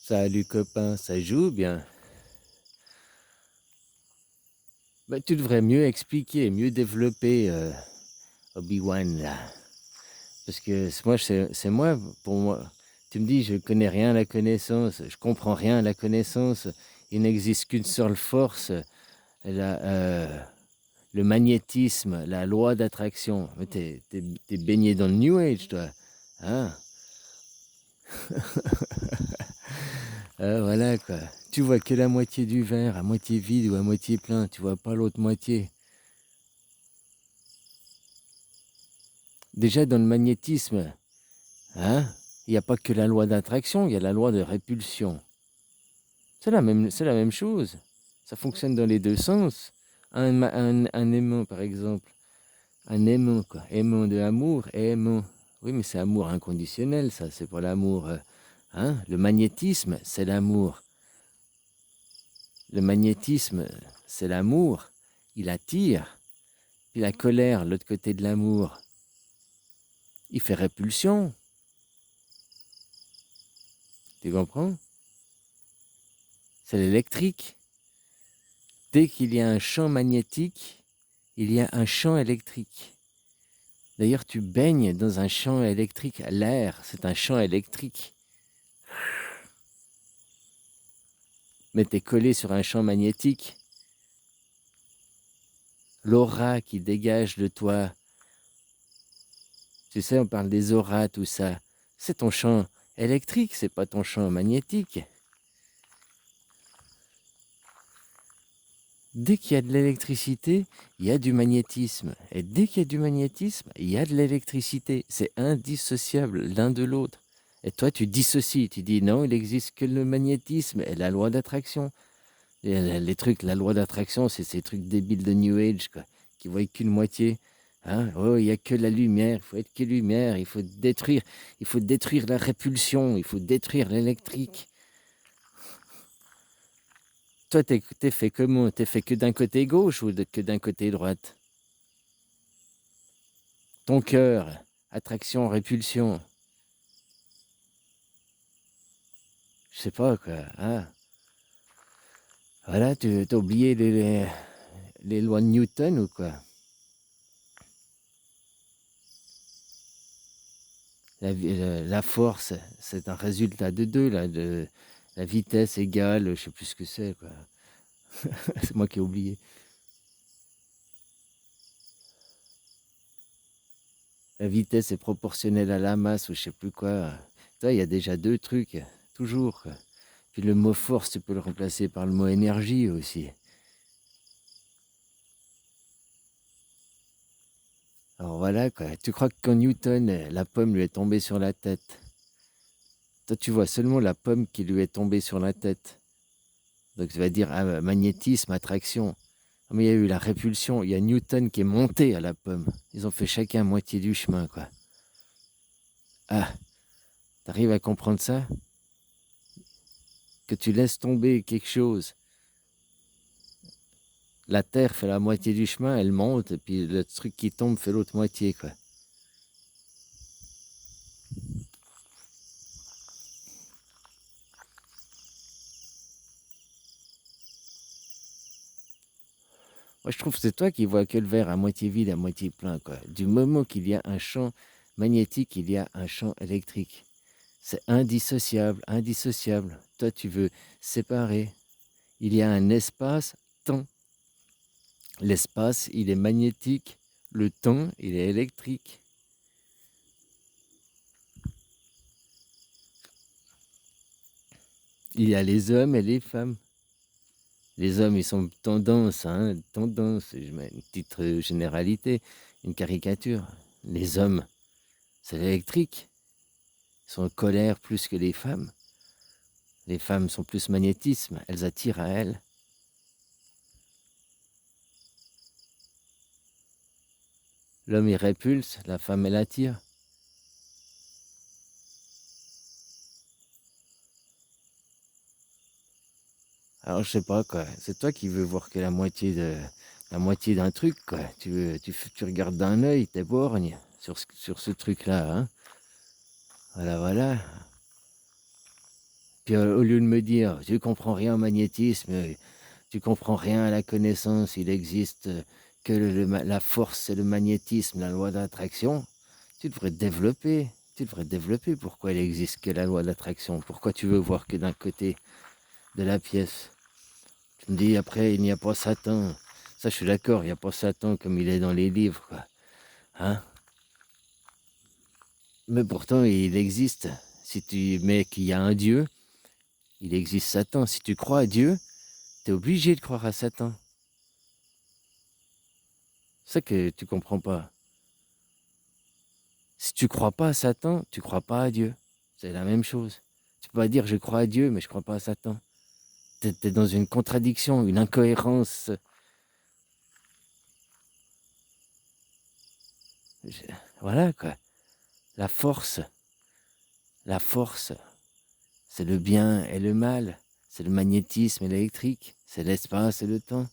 Salut copain, ça joue bien. Bah, tu devrais mieux expliquer, mieux développer Obi-Wan là. Parce que c'est moi, pour moi. Tu me dis, je connais rien à la connaissance, je comprends rien à la connaissance. Il n'existe qu'une seule force, la, le magnétisme, la loi d'attraction. Mais t'es baigné dans le New Age, toi. Hein? Voilà quoi. Tu vois que la moitié du verre, à moitié vide ou à moitié plein. Tu vois pas l'autre moitié. Déjà dans le magnétisme, hein, il n'y a pas que la loi d'attraction, il y a la loi de répulsion. C'est la même chose. Ça fonctionne dans les deux sens. Un aimant, par exemple. Un aimant, quoi. Aimant de amour, aimant. Oui, mais c'est amour inconditionnel, ça. C'est pas l'amour. Hein. Le magnétisme, c'est l'amour. Le magnétisme, c'est l'amour. Il attire. Puis la colère, l'autre côté de l'amour, il fait répulsion. Tu comprends? C'est l'électrique. Dès qu'il y a un champ magnétique, il y a un champ électrique. D'ailleurs, tu baignes dans un champ électrique. L'air, c'est un champ électrique. Mais tu es collé sur un champ magnétique. L'aura qui dégage de toi. Tu sais, on parle des auras, tout ça. C'est ton champ électrique, c'est pas ton champ magnétique. Dès qu'il y a de l'électricité, il y a du magnétisme. Et dès qu'il y a du magnétisme, il y a de l'électricité. C'est indissociable l'un de l'autre. Et toi, tu dissocies. Tu dis non, il n'existe que le magnétisme et la loi d'attraction. Les trucs, la loi d'attraction, c'est ces trucs débiles de New Age, quoi, qui voient qu'une moitié. Hein? Oh, il n'y a que la lumière, il faut être que lumière, il faut détruire la répulsion, il faut détruire l'électrique. Toi, t'es fait comment? T'es fait que d'un côté gauche ou que d'un côté droite? Ton cœur, attraction, répulsion. Je sais pas quoi. Hein? Voilà, tu as oublié les lois de Newton ou quoi? La force, c'est un résultat de deux, là, de la vitesse égale, je sais plus ce que c'est, quoi. C'est moi qui ai oublié. La vitesse est proportionnelle à la masse ou je sais plus quoi. Toi, il y a déjà deux trucs, toujours, quoi. Puis le mot force, tu peux le remplacer par le mot énergie aussi. Alors voilà, quoi. Tu crois que quand Newton, la pomme lui est tombée sur la tête, toi, tu vois seulement la pomme qui lui est tombée sur la tête. Donc, ça veut dire magnétisme, attraction. Mais il y a eu la répulsion. Il y a Newton qui est monté à la pomme. Ils ont fait chacun moitié du chemin, quoi. Ah, t'arrives à comprendre ça? Que tu laisses tomber quelque chose. La terre fait la moitié du chemin, elle monte, et puis le truc qui tombe fait l'autre moitié, quoi. Moi, je trouve que c'est toi qui vois que le verre à moitié vide, à moitié plein, quoi. Du moment qu'il y a un champ magnétique, il y a un champ électrique. C'est indissociable, indissociable. Toi, tu veux séparer. Il y a un espace-temps. L'espace, il est magnétique. Le temps, il est électrique. Il y a les hommes et les femmes. Les hommes, ils sont tendance, hein, tendance, je mets une petite généralité, une caricature. Les hommes, c'est l'électrique. Ils sont en colère plus que les femmes. Les femmes sont plus magnétisme, elles attirent à elles. L'homme, il répulse, la femme, elle attire. Alors, je sais pas, quoi. C'est toi qui veux voir que la moitié d'un truc, quoi. Tu regardes d'un œil, t'es borgne sur ce truc-là, hein. Voilà, voilà. Puis au lieu de me dire, tu comprends rien au magnétisme, tu comprends rien à la connaissance, il existe que la force et le magnétisme, la loi d'attraction, tu devrais te développer. Tu devrais te développer pourquoi il existe que la loi d'attraction. Pourquoi tu veux voir que d'un côté de la pièce. Tu me dis après, il n'y a pas Satan. Ça, je suis d'accord, il n'y a pas Satan comme il est dans les livres, quoi. Hein? Mais pourtant, il existe. Si tu mets qu'il y a un Dieu, il existe Satan. Si tu crois à Dieu, tu es obligé de croire à Satan. C'est ça que tu comprends pas. Si tu crois pas à Satan, tu crois pas à Dieu. C'est la même chose. Tu peux pas dire je crois à Dieu, mais je crois pas à Satan. Tu es dans une contradiction, une incohérence. Je- Voilà quoi. La force, la force, c'est le bien et le mal. C'est le magnétisme et l'électrique. C'est l'espace et le temps.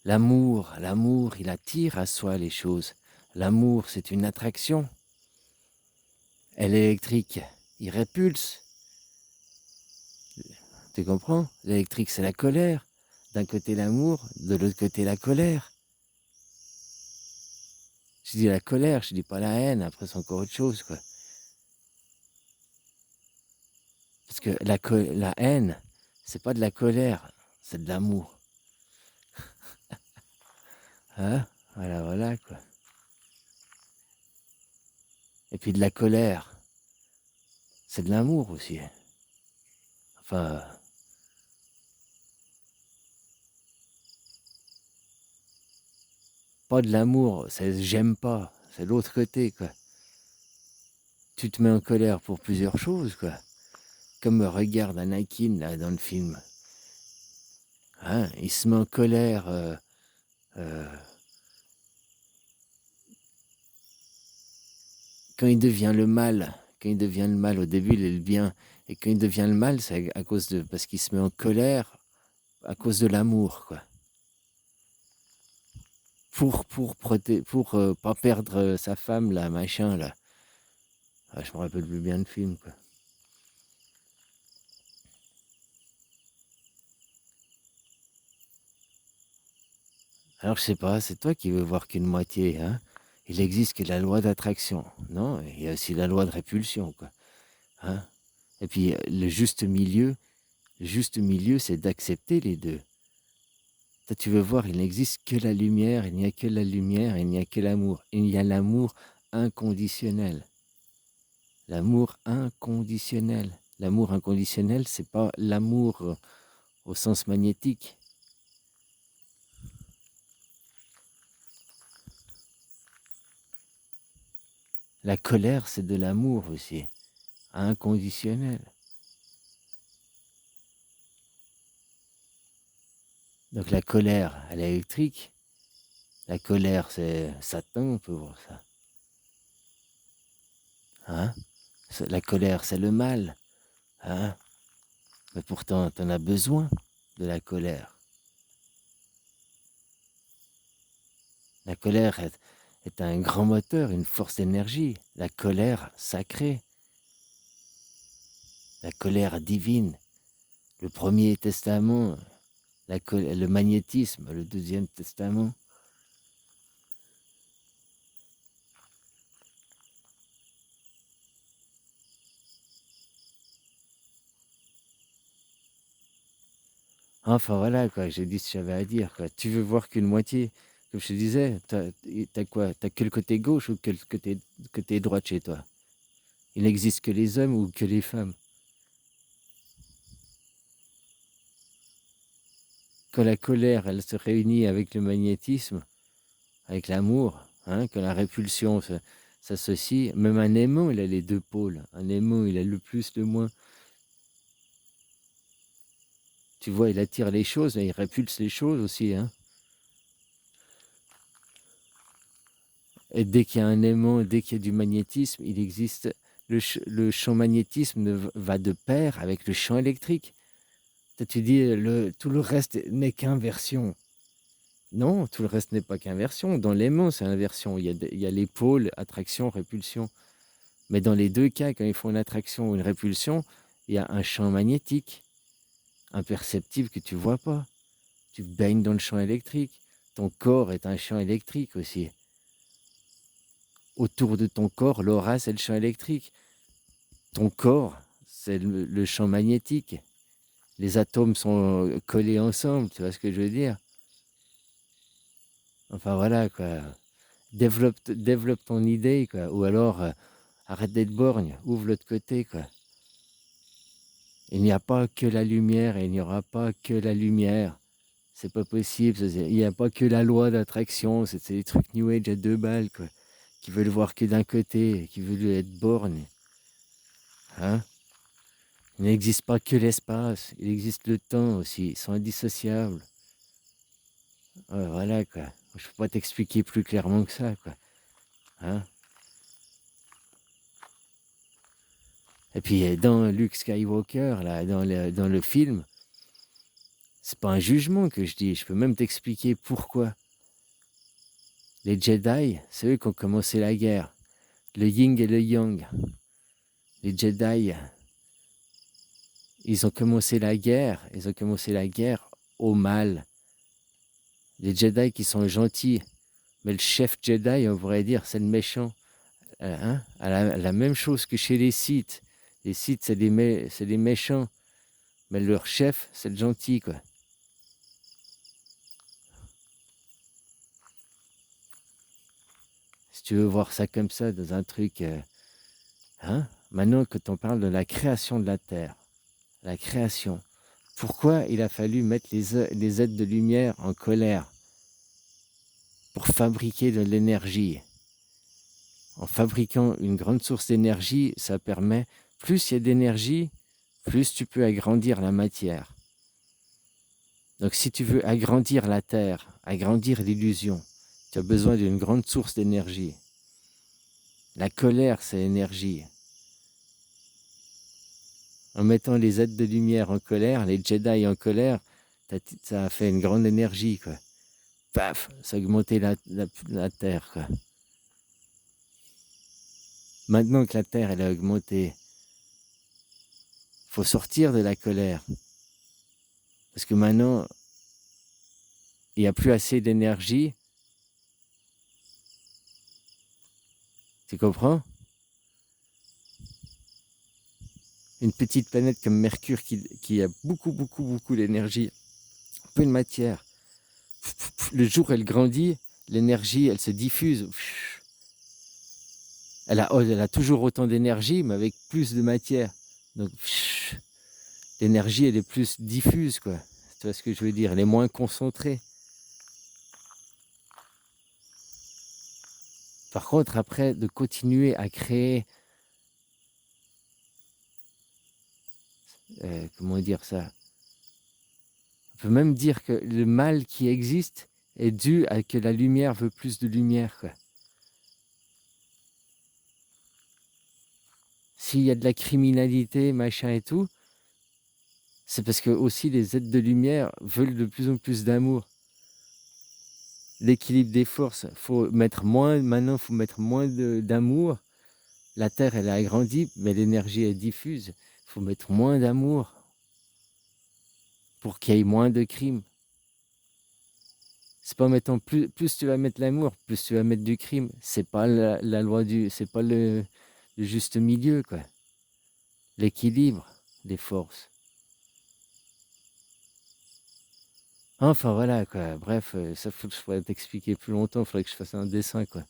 L'amour, il attire à soi les choses. L'amour, c'est une attraction. Et l'électrique, il répulse. Tu comprends? L'électrique, c'est la colère. D'un côté l'amour, de l'autre côté la colère. Je dis la colère, je dis pas la haine. Après, c'est encore autre chose, quoi. Parce que la haine, c'est pas de la colère, c'est de l'amour. Hein? Voilà, voilà, quoi. Et puis de la colère, c'est de l'amour aussi. Enfin, pas de l'amour, c'est j'aime pas, c'est l'autre côté, quoi. Tu te mets en colère pour plusieurs choses, quoi. Comme regarde Anakin, là, dans le film. Hein, il se met en colère euh, quand il devient le mal. Quand il devient le mal, au début, il est le bien. Et quand il devient le mal, c'est à cause de... Parce qu'il se met en colère à cause de l'amour, quoi. Pour pas perdre sa femme, là, machin, là. Ah, je me rappelle plus bien le film, quoi. Alors, je sais pas, c'est toi qui veux voir qu'une moitié, hein. Il existe que la loi d'attraction. Non, il y a aussi la loi de répulsion, quoi. Hein. Et puis, le juste milieu, c'est d'accepter les deux. Toi, tu veux voir, il n'existe que la lumière, il n'y a que la lumière, il n'y a que l'amour. Il y a l'amour inconditionnel. L'amour inconditionnel. L'amour inconditionnel, c'est pas l'amour au sens magnétique. La colère, c'est de l'amour aussi, inconditionnel. Donc la colère, elle est électrique. La colère, c'est Satan, on peut voir ça. Hein? La colère, c'est le mal. Hein? Mais pourtant, tu en as besoin de la colère. La colère est un grand moteur, une force d'énergie. La colère sacrée, la colère divine. Le Premier Testament, le magnétisme, le Deuxième Testament. Enfin voilà, quoi, j'ai dit ce que j'avais à dire, quoi. Tu veux voir qu'une moitié, comme je te disais, t'as quoi? T'as que le côté gauche ou que le côté droit chez toi? Il n'existe que les hommes ou que les femmes? Quand la colère, elle se réunit avec le magnétisme, avec l'amour, hein, quand la répulsion s'associe, même un aimant, il a les deux pôles. Un aimant, il a le plus, le moins. Tu vois, il attire les choses, mais il répulse les choses aussi, hein. Et dès qu'il y a un aimant, dès qu'il y a du magnétisme, il existe le champ magnétisme va de pair avec le champ électrique. Toi, tu dis tout le reste n'est qu'inversion. Non, tout le reste n'est pas qu'inversion. Dans l'aimant, c'est inversion. Il y a les pôles, attraction, répulsion. Mais dans les deux cas, quand ils font une attraction ou une répulsion, il y a un champ magnétique imperceptible que tu vois pas. Tu baignes dans le champ électrique. Ton corps est un champ électrique aussi. Autour de ton corps, l'aura, c'est le champ électrique. Ton corps, c'est le champ magnétique. Les atomes sont collés ensemble, tu vois ce que je veux dire? Enfin voilà, quoi. Développe ton idée, quoi. Ou alors, arrête d'être borgne, ouvre l'autre côté, quoi. Il n'y a pas que la lumière et il n'y aura pas que la lumière. C'est pas possible. Il n'y a pas que la loi d'attraction. C'est des trucs New Age à deux balles, quoi. Qui veulent voir que d'un côté, qui veulent être borgne. Hein? Il n'existe pas que l'espace. Il existe le temps aussi. Ils sont indissociables. Ouais, voilà, quoi. Je peux pas t'expliquer plus clairement que ça, quoi. Hein? Et puis, dans Luke Skywalker, là, dans le film, c'est pas un jugement que je dis. Je peux même t'expliquer pourquoi. Les Jedi, c'est eux qui ont commencé la guerre. Le yin et le yang. Les Jedi, ils ont commencé la guerre. Ils ont commencé la guerre au mal. Les Jedi qui sont gentils. Mais le chef Jedi, on pourrait dire, c'est le méchant. Hein? La même chose que chez les Sith. Les Sith, c'est des méchants. Mais leur chef, c'est le gentil, quoi. Si tu veux voir ça comme ça, dans un truc... hein? Maintenant, quand on parle de la création de la Terre, la création, pourquoi il a fallu mettre les êtres de lumière en colère pour fabriquer de l'énergie? En fabriquant une grande source d'énergie, ça permet, plus il y a d'énergie, plus tu peux agrandir la matière. Donc si tu veux agrandir la Terre, agrandir l'illusion, tu as besoin d'une grande source d'énergie. La colère, c'est énergie. En mettant les êtres de lumière en colère, les Jedi en colère, ça a fait une grande énergie, quoi. Paf, ça a augmenté la Terre, quoi. Maintenant que la Terre, elle a augmenté, faut sortir de la colère. Parce que maintenant, il n'y a plus assez d'énergie. Tu comprends? Une petite planète comme Mercure qui a beaucoup d'énergie, peu de matière. Le jour où elle grandit, l'énergie, elle se diffuse. Elle a toujours autant d'énergie, mais avec plus de matière. Donc, l'énergie, elle est plus diffuse, quoi. Tu vois ce que je veux dire? Elle est moins concentrée. Par contre, après, de continuer à créer, comment dire ça? On peut même dire que le mal qui existe est dû à que la lumière veut plus de lumière, quoi. S'il y a de la criminalité, machin et tout, c'est parce que aussi les êtres de lumière veulent de plus en plus d'amour. L'équilibre des forces, maintenant, faut mettre moins d'amour. La Terre, elle a agrandi, mais l'énergie est diffuse. Il faut mettre moins d'amour pour qu'il y ait moins de crimes. C'est pas en mettant plus tu vas mettre l'amour, plus tu vas mettre du crime. C'est pas la loi c'est pas le juste milieu, quoi. L'équilibre des forces. Enfin voilà, quoi. Bref, ça faut que je pourrais t'expliquer plus longtemps. Il faudrait que je fasse un dessin, quoi.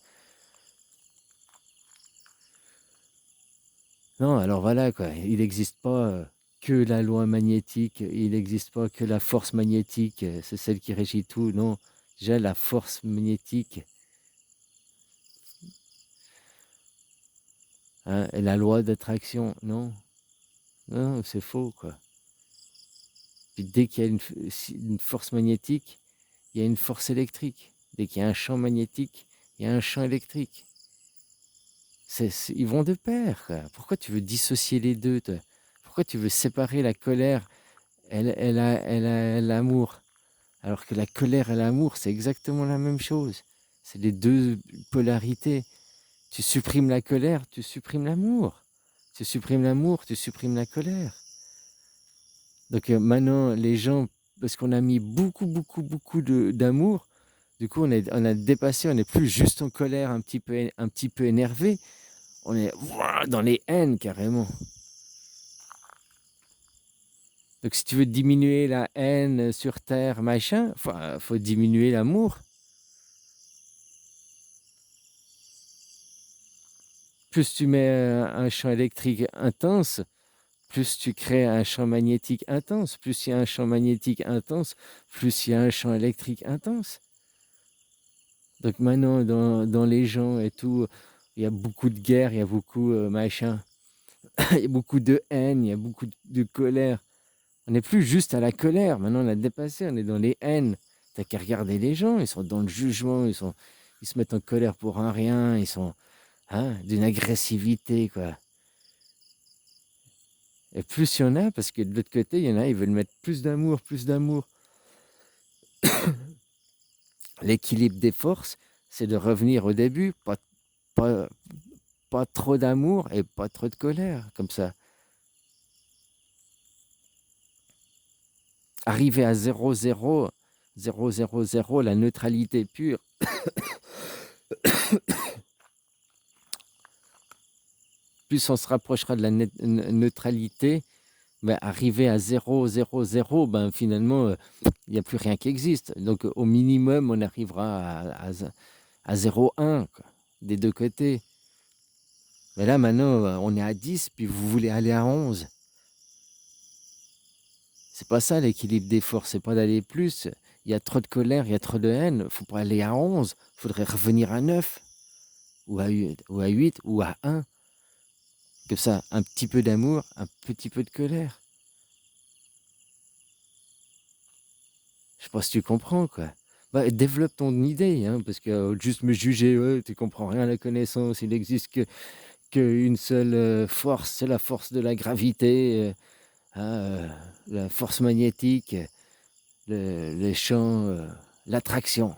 Non, alors voilà, quoi. Il n'existe pas que la loi magnétique. Il n'existe pas que la force magnétique. C'est celle qui régit tout. Non, déjà la force magnétique, hein, et la loi d'attraction. Non, non, c'est faux, quoi. Puis dès qu'il y a une force magnétique, il y a une force électrique. Dès qu'il y a un champ magnétique, il y a un champ électrique. Ils vont de pair, quoi. Pourquoi tu veux dissocier les deux, toi? Pourquoi tu veux séparer la colère et l'amour? Alors que la colère et l'amour, c'est exactement la même chose. C'est les deux polarités. Tu supprimes la colère, tu supprimes l'amour. Tu supprimes l'amour, tu supprimes la colère. Donc maintenant, les gens, parce qu'on a mis beaucoup, beaucoup, beaucoup d'amour, du coup, on a dépassé, on n'est plus juste en colère, un petit peu énervé, on est ouah, dans les haines carrément. Donc si tu veux diminuer la haine sur Terre, machin, faut diminuer l'amour. Plus tu mets un champ électrique intense, plus tu crées un champ magnétique intense. Plus il y a un champ magnétique intense, plus il y a un champ électrique intense. Donc maintenant, dans les gens et tout, il y a beaucoup de guerre, il y a beaucoup machin, il y a beaucoup de haine, il y a beaucoup de colère. On n'est plus juste à la colère, maintenant on a dépassé, on est dans les haines. T'as qu'à regarder les gens, ils sont dans le jugement, ils se mettent en colère pour un rien, ils sont d'une agressivité, quoi. Et plus il y en a, parce que de l'autre côté, il y en a, ils veulent mettre plus d'amour, plus d'amour. L'équilibre des forces, c'est de revenir au début, pas, pas trop d'amour et pas trop de colère, comme ça. Arriver à 0, 0, 0, 0, 0, la neutralité pure. Plus on se rapprochera de la neutralité, ben, arriver à 0, 0, 0, ben, finalement, il n'y a plus rien qui existe. Donc, au minimum, on arrivera à 0,1 quoi, des deux côtés. Mais là, maintenant, on est à 10, puis vous voulez aller à 11. C'est pas ça l'équilibre des forces, c'est pas d'aller plus. Il y a trop de colère, il y a trop de haine. Il ne faut pas aller à 11, il faudrait revenir à 9, ou à 8, ou à 1. Comme ça, un petit peu d'amour, un petit peu de colère. Je sais pas si tu comprends, quoi. Bah, développe ton idée, hein, parce que juste me juger, ouais, tu comprends rien à la connaissance, il n'existe qu'une seule force, c'est la force de la gravité, la force magnétique, les champs, l'attraction.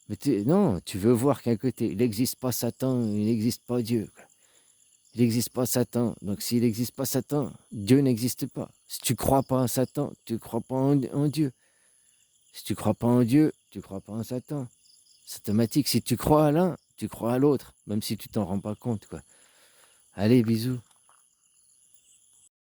Mais non, tu veux voir qu'un côté, il n'existe pas Satan, il n'existe pas Dieu, quoi. Il n'existe pas Satan. Donc s'il n'existe pas Satan, Dieu n'existe pas. Si tu ne crois pas en Satan, tu ne crois pas en Dieu. Si tu ne crois pas en Dieu, tu ne crois pas en Satan. C'est automatique. Si tu crois à l'un, tu crois à l'autre, même si tu t'en rends pas compte, quoi. Allez, bisous.